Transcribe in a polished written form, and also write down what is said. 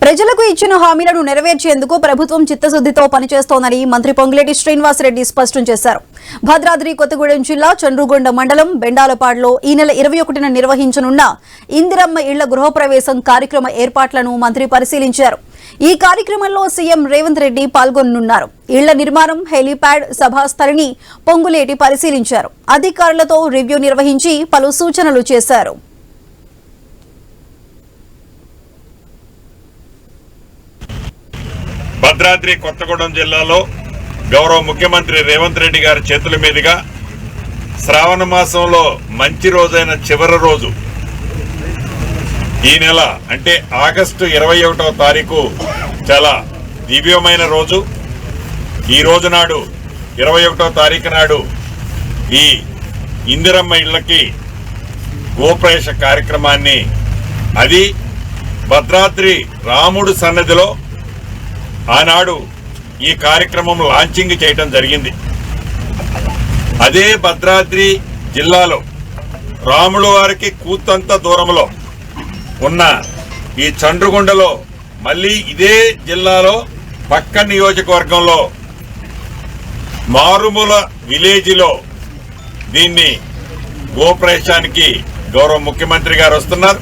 ప్రజలకు ఇచ్చిన హామీలను నెరవేర్చేందుకు ప్రభుత్వం చిత్తశుద్ధితో పనిచేస్తోందని మంత్రి పొంగులేటి శ్రీనివాసరెడ్డి స్పష్టం చేశారు. భద్రాద్రి కొత్తగూడెం జిల్లా చండ్రుగొండ మండలం బెండాలపాడులో ఈ నెల 21న నిర్వహించనున్న ఇందిరమ్మ ఇళ్ల గృహప్రవేశం కార్యక్రమ ఏర్పాట్లను మంత్రి పరిశీలించారు. ఈ కార్యక్రమంలో సీఎం రేవంత్ రెడ్డి పాల్గొనున్నారు. ఇళ్ల నిర్మాణం, హెలీప్యాడ్, సభాస్థలిని పొంగులేటి పరిశీలించారు. అధికారులతో రివ్యూ నిర్వహించి పలు సూచనలు చేశారు. భద్రాద్రి కొత్తగూడెం జిల్లాలో గౌరవ ముఖ్యమంత్రి రేవంత్ రెడ్డి గారి చేతుల మీదుగా శ్రావణ మాసంలో మంచి రోజైన చివరి రోజు ఈ నెల అంటే ఆగస్టు 21వ తారీఖు చాలా దివ్యమైన రోజు. ఈ రోజు నాడు 21వ తారీఖు నాడు ఈ ఇందిరమ్మ ఇళ్లకి గోప్రవేశ కార్యక్రమాన్ని అది భద్రాద్రి రాముడు సన్నిధిలో ఆనాడు ఈ కార్యక్రమం లాంచింగ్ చేయడం జరిగింది. అదే భద్రాద్రి జిల్లాలో రాముల వారికి కూతంత దూరంలో ఉన్న ఈ చండ్రుగొండలో మళ్ళీ ఇదే జిల్లాలో పక్క నియోజకవర్గంలో మారుమూల విలేజ్లో దీన్ని గోప్రవేశానికి గౌరవ ముఖ్యమంత్రి గారు వస్తున్నారు.